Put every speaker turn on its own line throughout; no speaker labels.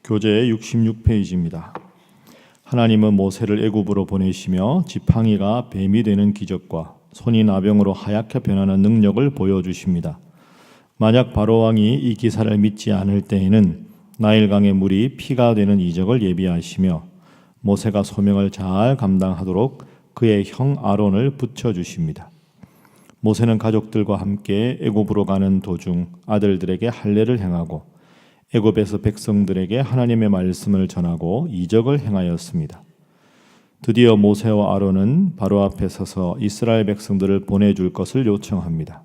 교재 66페이지입니다. 하나님은 모세를 애굽으로 보내시며 지팡이가 뱀이 되는 기적과 손이 나병으로 하얗게 변하는 능력을 보여주십니다. 만약 바로왕이 이 기사를 믿지 않을 때에는 나일강의 물이 피가 되는 이적을 예비하시며 모세가 소명을 잘 감당하도록 그의 형 아론을 붙여주십니다. 모세는 가족들과 함께 애굽으로 가는 도중 아들들에게 할례를 행하고 애굽에서 백성들에게 하나님의 말씀을 전하고 이적을 행하였습니다. 드디어 모세와 아론은 바로 앞에 서서 이스라엘 백성들을 보내줄 것을 요청합니다.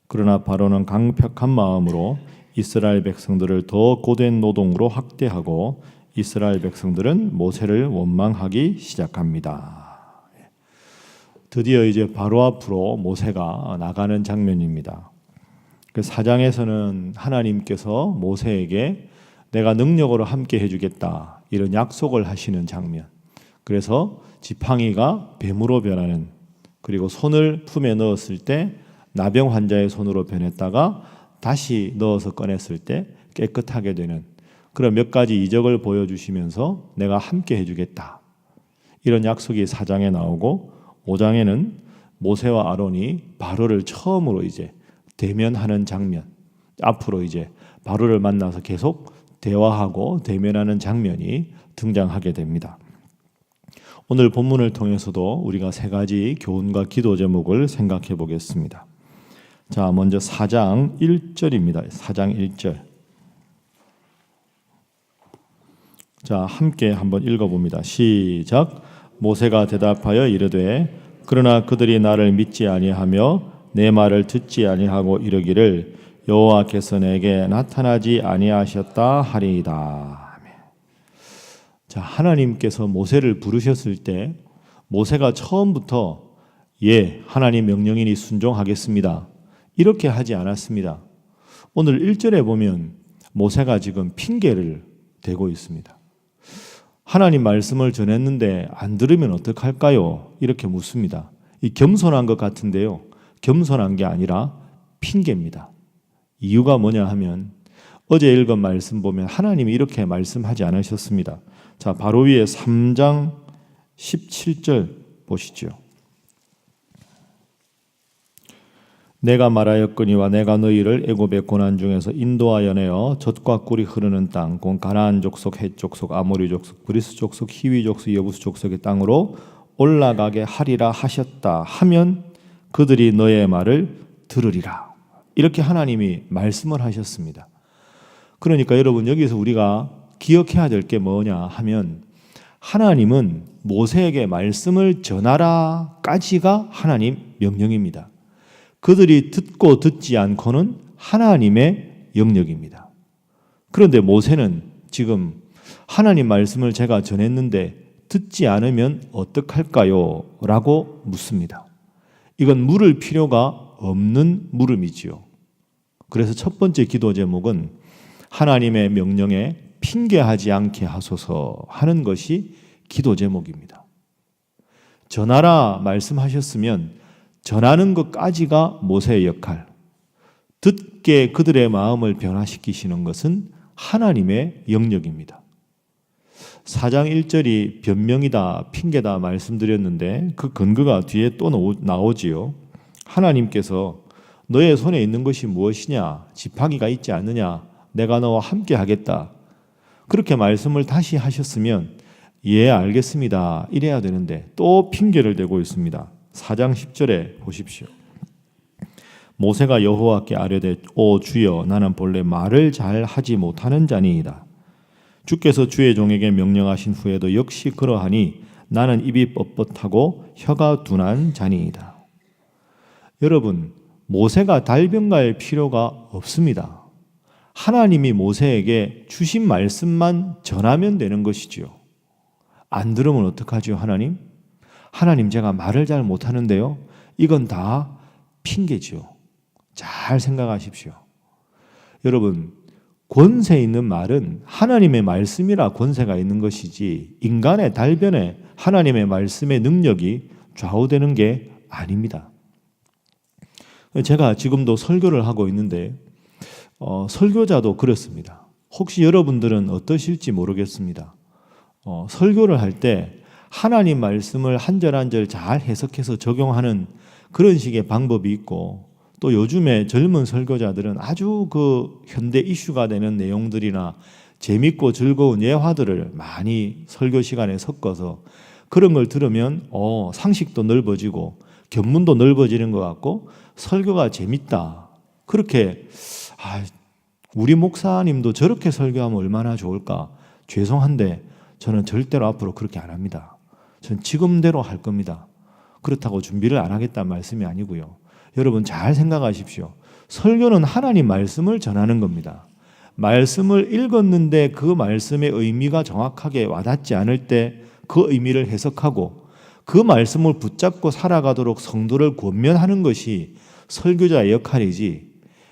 그러나 바로는 강팍한 마음으로 이스라엘 백성들을 더 고된 노동으로 학대하고 이스라엘 백성들은 모세를 원망하기 시작합니다. 드디어 이제 바로 앞으로 모세가 나가는 장면입니다. 그 4장에서는 하나님께서 모세에게 내가 능력으로 함께 해주겠다 이런 약속을 하시는 장면. 그래서 지팡이가 뱀으로 변하는, 그리고 손을 품에 넣었을 때 나병 환자의 손으로 변했다가 다시 넣어서 꺼냈을 때 깨끗하게 되는 그런 몇 가지 이적을 보여주시면서 내가 함께 해주겠다 이런 약속이 4장에 나오고, 5장에는 모세와 아론이 바로를 처음으로 이제 대면하는 장면, 앞으로 이제 바로를 만나서 계속 대화하고 대면하는 장면이 등장하게 됩니다. 오늘 본문을 통해서도 우리가 세 가지 교훈과 기도 제목을 생각해 보겠습니다. 자, 먼저 4장 1절입니다. 4장 1절. 자, 함께 한번 읽어봅니다. 시작. 모세가 대답하여 이르되 그러나 그들이 나를 믿지 아니하며 내 말을 듣지 아니하고 이르기를 여호와께서 내게 나타나지 아니하셨다 하리이다. 자, 하나님께서 모세를 부르셨을 때 모세가 처음부터 하나님 명령이니 순종하겠습니다 이렇게 하지 않았습니다. 오늘 1절에 보면 모세가 지금 핑계를 대고 있습니다. 하나님 말씀을 전했는데 안 들으면 어떡할까요? 이렇게 묻습니다. 이 겸손한 것 같은데요, 겸손한 게 아니라 핑계입니다. 이유가 뭐냐 하면 어제 읽은 말씀 보면 하나님이 이렇게 말씀하지 않으셨습니다. 자, 바로 위에 3장 17절 보시죠. 내가 말하였거니와 내가 너희를 애굽의 고난 중에서 인도하여 내어 젖과 꿀이 흐르는 땅, 곧 가나안 족속, 헷 족속, 아모리 족속, 브리스 족속, 히위 족속, 여부스 족속의 땅으로 올라가게 하리라 하셨다 하면 그들이 너의 말을 들으리라. 이렇게 하나님이 말씀을 하셨습니다. 그러니까 여러분, 여기서 우리가 기억해야 될 게 뭐냐 하면 하나님은 모세에게 말씀을 전하라까지가 하나님 명령입니다. 그들이 듣고 듣지 않고는 하나님의 영역입니다. 그런데 모세는 지금 하나님 말씀을 제가 전했는데 듣지 않으면 어떡할까요? 라고 묻습니다. 이건 물을 필요가 없는 물음이지요. 그래서 첫 번째 기도 제목은 하나님의 명령에 핑계하지 않게 하소서 하는 것이 기도 제목입니다. 전하라 말씀하셨으면 전하는 것까지가 모세의 역할, 듣게 그들의 마음을 변화시키시는 것은 하나님의 영역입니다. 4장 1절이 변명이다, 핑계다 말씀드렸는데 그 근거가 뒤에 또 나오지요. 하나님께서 너의 손에 있는 것이 무엇이냐? 지팡이가 있지 않느냐? 내가 너와 함께 하겠다. 그렇게 말씀을 다시 하셨으면 알겠습니다 이래야 되는데 또 핑계를 대고 있습니다. 4장 10절에 보십시오. 모세가 여호와께 아뢰되 오 주여, 나는 본래 말을 잘 하지 못하는 자니이다. 주께서 주의 종에게 명령하신 후에도 역시 그러하니 나는 입이 뻣뻣하고 혀가 둔한 자니이다. 여러분, 모세가 달변갈 필요가 없습니다. 하나님이 모세에게 주신 말씀만 전하면 되는 것이지요. 안 들으면 어떡하죠? 하나님 제가 말을 잘 못하는데요, 이건 다 핑계죠. 잘 생각하십시오. 여러분, 권세 있는 말은 하나님의 말씀이라 권세가 있는 것이지 인간의 달변에 하나님의 말씀의 능력이 좌우되는 게 아닙니다. 제가 지금도 설교를 하고 있는데 설교자도 그렇습니다. 혹시 여러분들은 어떠실지 모르겠습니다. 설교를 할 때 하나님 말씀을 한 절 한 절 잘 해석해서 적용하는 그런 식의 방법이 있고, 또 요즘에 젊은 설교자들은 아주 그 현대 이슈가 되는 내용들이나 재밌고 즐거운 예화들을 많이 설교 시간에 섞어서 그런 걸 들으면 상식도 넓어지고 견문도 넓어지는 것 같고 설교가 재밌다. 그렇게 우리 목사님도 저렇게 설교하면 얼마나 좋을까. 죄송한데 저는 절대로 앞으로 그렇게 안 합니다. 저는 지금대로 할 겁니다. 그렇다고 준비를 안 하겠다는 말씀이 아니고요. 여러분 잘 생각하십시오. 설교는 하나님 말씀을 전하는 겁니다. 말씀을 읽었는데 그 말씀의 의미가 정확하게 와닿지 않을 때 그 의미를 해석하고 그 말씀을 붙잡고 살아가도록 성도를 권면하는 것이 설교자의 역할이지,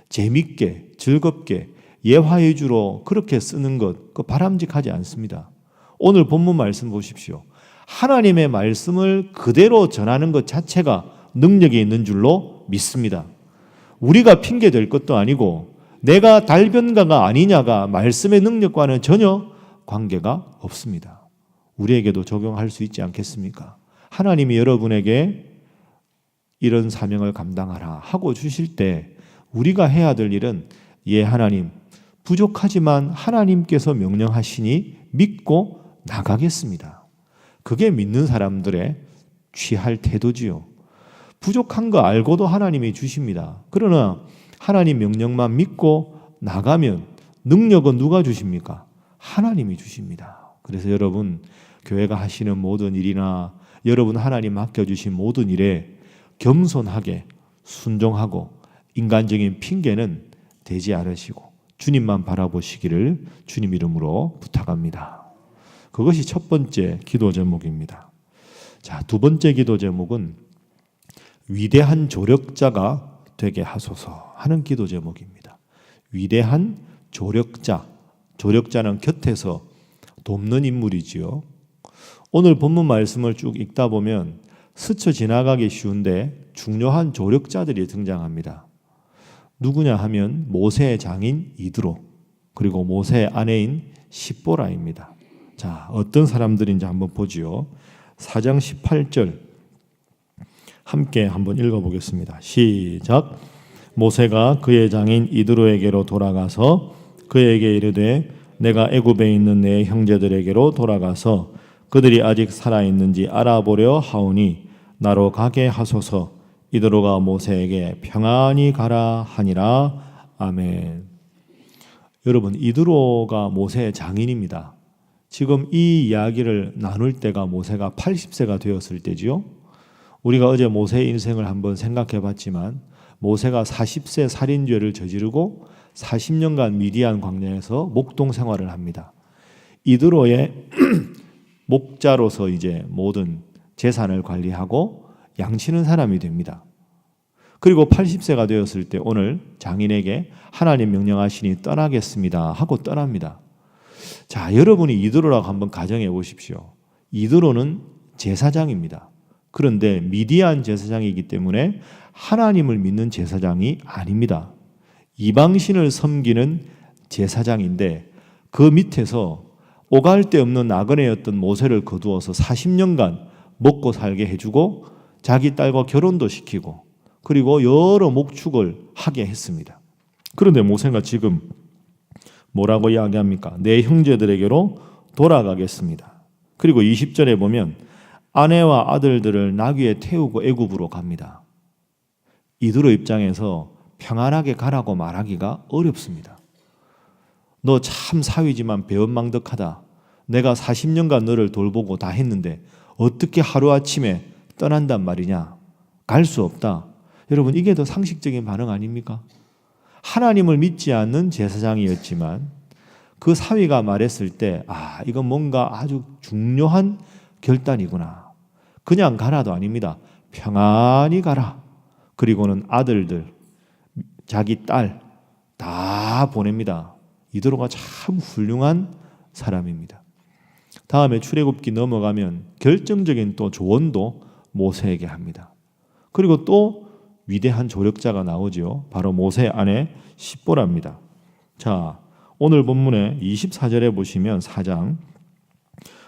재밌게 즐겁게 예화 위주로 그렇게 쓰는 것, 그 바람직하지 않습니다. 오늘 본문 말씀 보십시오. 하나님의 말씀을 그대로 전하는 것 자체가 능력이 있는 줄로 믿습니다. 우리가 핑계될 것도 아니고 내가 달변가가 아니냐가 말씀의 능력과는 전혀 관계가 없습니다. 우리에게도 적용할 수 있지 않겠습니까? 하나님이 여러분에게 이런 사명을 감당하라 하고 주실 때 우리가 해야 될 일은 하나님 부족하지만 하나님께서 명령하시니 믿고 나가겠습니다. 그게 믿는 사람들의 취할 태도지요. 부족한 거 알고도 하나님이 주십니다. 그러나 하나님 명령만 믿고 나가면 능력은 누가 주십니까? 하나님이 주십니다. 그래서 여러분 교회가 하시는 모든 일이나 여러분 하나님 맡겨주신 모든 일에 겸손하게 순종하고 인간적인 핑계는 대지 않으시고 주님만 바라보시기를 주님 이름으로 부탁합니다. 그것이 첫 번째 기도 제목입니다. 자, 두 번째 기도 제목은 위대한 조력자가 되게 하소서 하는 기도 제목입니다. 위대한 조력자, 조력자는 곁에서 돕는 인물이지요. 오늘 본문 말씀을 쭉 읽다 보면 스쳐 지나가기 쉬운데 중요한 조력자들이 등장합니다. 누구냐 하면 모세의 장인 이드로, 그리고 모세의 아내인 십보라입니다. 자, 어떤 사람들인지 한번 보지요. 4장 18절 함께 한번 읽어보겠습니다. 시작. 모세가 그의 장인 이드로에게로 돌아가서 그에게 이르되 내가 애굽에 있는 내 형제들에게로 돌아가서 그들이 아직 살아있는지 알아보려 하오니 나로 가게 하소서. 이드로가 모세에게 평안히 가라 하니라. 아멘. 여러분, 이드로가 모세의 장인입니다. 지금 이 이야기를 나눌 때가 모세가 80세가 되었을 때지요. 우리가 어제 모세의 인생을 한번 생각해 봤지만 모세가 40세 살인죄를 저지르고 40년간 미디안 광야에서 목동 생활을 합니다. 이드로의 목자로서 이제 모든 재산을 관리하고 양치는 사람이 됩니다. 그리고 80세가 되었을 때 오늘 장인에게 하나님 명령하시니 떠나겠습니다 하고 떠납니다. 자, 여러분이 이드로라고 한번 가정해 보십시오. 이드로는 제사장입니다. 그런데 미디안 제사장이기 때문에 하나님을 믿는 제사장이 아닙니다. 이방신을 섬기는 제사장인데 그 밑에서 오갈 데 없는 나그네였던 모세를 거두어서 40년간 먹고 살게 해주고 자기 딸과 결혼도 시키고 그리고 여러 목축을 하게 했습니다. 그런데 모세가 지금 뭐라고 이야기합니까? 내 형제들에게로 돌아가겠습니다. 그리고 20절에 보면 아내와 아들들을 나귀에 태우고 애굽으로 갑니다. 이드로 입장에서 평안하게 가라고 말하기가 어렵습니다. 너 참 사위지만 배은망덕하다. 내가 40년간 너를 돌보고 다 했는데 어떻게 하루아침에 떠난단 말이냐. 갈 수 없다. 여러분, 이게 더 상식적인 반응 아닙니까? 하나님을 믿지 않는 제사장이었지만 그 사위가 말했을 때 이건 뭔가 아주 중요한 결단이구나. 그냥 가라도 아닙니다. 평안히 가라. 그리고는 아들들, 자기 딸 다 보냅니다. 이드로가 참 훌륭한 사람입니다. 다음에 출애굽기 넘어가면 결정적인 또 조언도 모세에게 합니다. 그리고 또 위대한 조력자가 나오죠. 바로 모세의 아내 십보라입니다. 자, 오늘 본문의 24절에 보시면 4장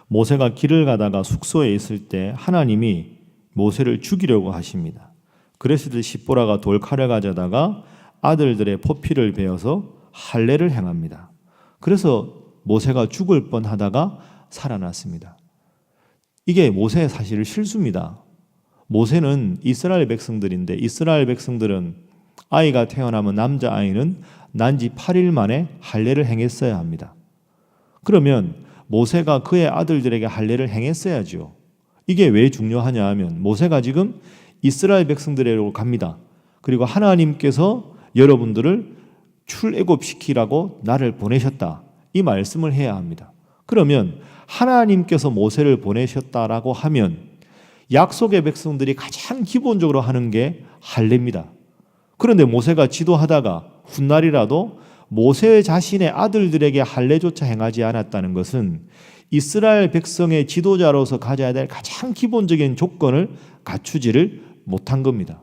모세가 길을 가다가 숙소에 있을 때 하나님이 모세를 죽이려고 하십니다. 그랬을 때 십보라가 돌칼을 가져다가 아들들의 포피를 베어서 할례를 행합니다. 그래서 모세가 죽을 뻔하다가 살아났습니다. 이게 모세의 사실 실수입니다. 모세는 이스라엘 백성들인데 이스라엘 백성들은 아이가 태어나면 남자아이는 난 지 8일 만에 할례를 행했어야 합니다. 그러면 모세가 그의 아들들에게 할례를 행했어야죠. 이게 왜 중요하냐 하면 모세가 지금 이스라엘 백성들에게로 갑니다. 그리고 하나님께서 여러분들을 출애굽시키라고 나를 보내셨다. 이 말씀을 해야 합니다. 그러면 하나님께서 모세를 보내셨다라고 하면 약속의 백성들이 가장 기본적으로 하는 게 할례입니다. 그런데 모세가 지도하다가 훗날이라도 모세 자신의 아들들에게 할례조차 행하지 않았다는 것은 이스라엘 백성의 지도자로서 가져야 될 가장 기본적인 조건을 갖추지를 못한 겁니다.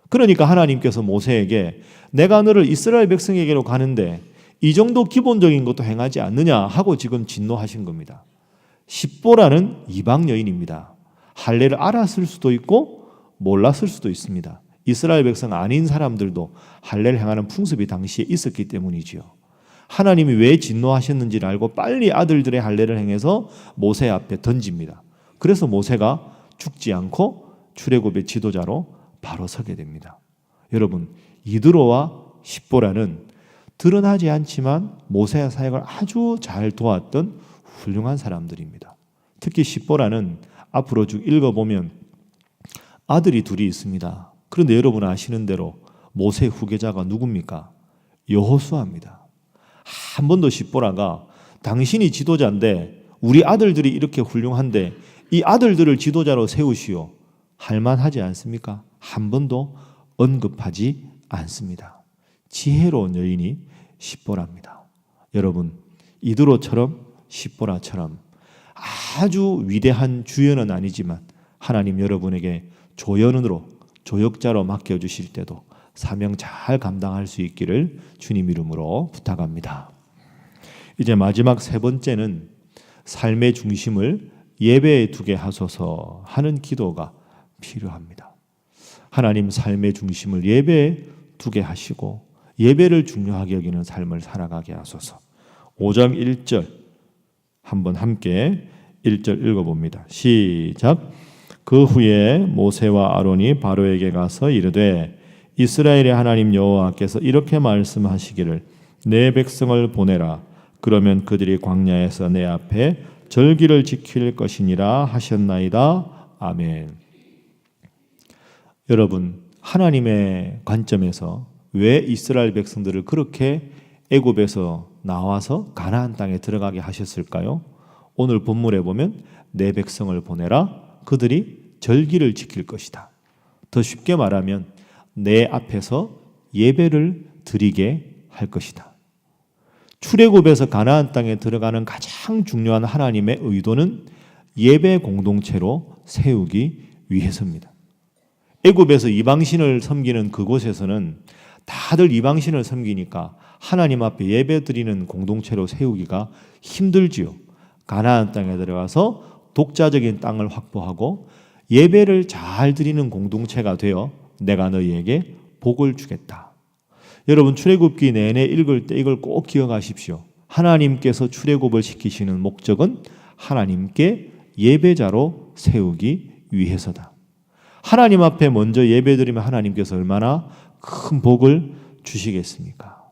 그러니까 하나님께서 모세에게 내가 너를 이스라엘 백성에게로 가는데 이 정도 기본적인 것도 행하지 않느냐 하고 지금 진노하신 겁니다. 십보라는 이방 여인입니다. 할례를 알았을 수도 있고 몰랐을 수도 있습니다. 이스라엘 백성 아닌 사람들도 할례를 행하는 풍습이 당시에 있었기 때문이지요. 하나님이 왜 진노하셨는지를 알고 빨리 아들들의 할례를 행해서 모세 앞에 던집니다. 그래서 모세가 죽지 않고 출애굽의 지도자로 바로 서게 됩니다. 여러분, 이드로와 십보라는 드러나지 않지만 모세의 사역을 아주 잘 도왔던 훌륭한 사람들입니다. 특히 십보라는 앞으로 쭉 읽어보면 아들이 둘이 있습니다. 그런데 여러분 아시는 대로 모세 후계자가 누굽니까? 여호수아입니다. 한 번도 십보라가 당신이 지도자인데 우리 아들들이 이렇게 훌륭한데 이 아들들을 지도자로 세우시오 할만하지 않습니까? 한 번도 언급하지 않습니다. 지혜로운 여인이 십보라입니다. 여러분, 이드로처럼 십보라처럼 아주 위대한 주연은 아니지만 하나님 여러분에게 조연으로 조역자로 맡겨주실 때도 사명 잘 감당할 수 있기를 주님 이름으로 부탁합니다. 이제 마지막 세 번째는 삶의 중심을 예배에 두게 하소서 하는 기도가 필요합니다. 하나님 삶의 중심을 예배에 두게 하시고 예배를 중요하게 여기는 삶을 살아가게 하소서. 5장 1절 한번 함께 1절 읽어봅니다. 시작. 그 후에 모세와 아론이 바로에게 가서 이르되 이스라엘의 하나님 여호와께서 이렇게 말씀하시기를 내 백성을 보내라. 그러면 그들이 광야에서 내 앞에 절기를 지킬 것이니라 하셨나이다. 아멘. 여러분, 하나님의 관점에서 왜 이스라엘 백성들을 그렇게 애굽에서 나와서 가나안 땅에 들어가게 하셨을까요? 오늘 본문에 보면 내 백성을 보내라. 그들이 절기를 지킬 것이다. 더 쉽게 말하면 내 앞에서 예배를 드리게 할 것이다. 출애굽에서 가나안 땅에 들어가는 가장 중요한 하나님의 의도는 예배 공동체로 세우기 위해서입니다. 애굽에서 이방신을 섬기는 그곳에서는 다들 이방신을 섬기니까 하나님 앞에 예배드리는 공동체로 세우기가 힘들지요. 가나안 땅에 들어가서 독자적인 땅을 확보하고 예배를 잘 드리는 공동체가 되어 내가 너희에게 복을 주겠다. 여러분, 출애굽기 내내 읽을 때 이걸 꼭 기억하십시오. 하나님께서 출애굽을 시키시는 목적은 하나님께 예배자로 세우기 위해서다. 하나님 앞에 먼저 예배드리면 하나님께서 얼마나 큰 복을 주시겠습니까?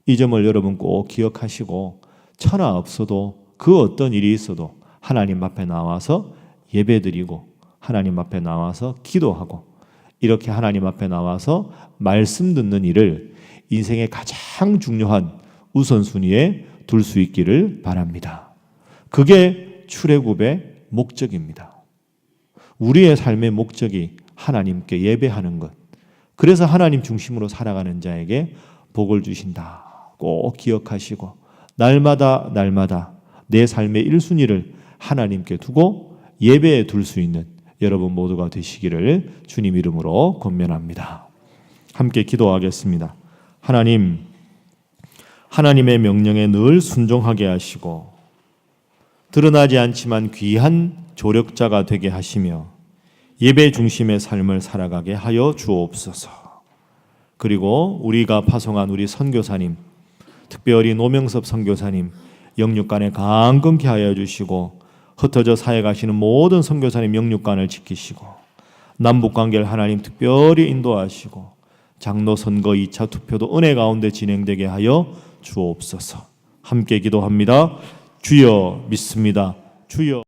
이 점을 여러분 꼭 기억하시고 천하 없어도 그 어떤 일이 있어도 하나님 앞에 나와서 예배드리고 하나님 앞에 나와서 기도하고 이렇게 하나님 앞에 나와서 말씀 듣는 일을 인생의 가장 중요한 우선순위에 둘 수 있기를 바랍니다. 그게 출애굽의 목적입니다. 우리의 삶의 목적이 하나님께 예배하는 것. 그래서 하나님 중심으로 살아가는 자에게 복을 주신다. 꼭 기억하시고 날마다 내 삶의 1순위를 하나님께 두고 예배에 둘 수 있는 여러분 모두가 되시기를 주님 이름으로 권면합니다. 함께 기도하겠습니다. 하나님, 하나님의 명령에 늘 순종하게 하시고 드러나지 않지만 귀한 조력자가 되게 하시며 예배 중심의 삶을 살아가게 하여 주옵소서. 그리고 우리가 파송한 우리 선교사님, 특별히 노명섭 선교사님 영육간에 강건케 하여 주시고 흩어져 사해 가시는 모든 선교사님 영육간을 지키시고 남북관계를 하나님 특별히 인도하시고 장로 선거 2차 투표도 은혜 가운데 진행되게 하여 주옵소서. 함께 기도합니다. 주여 믿습니다. 주여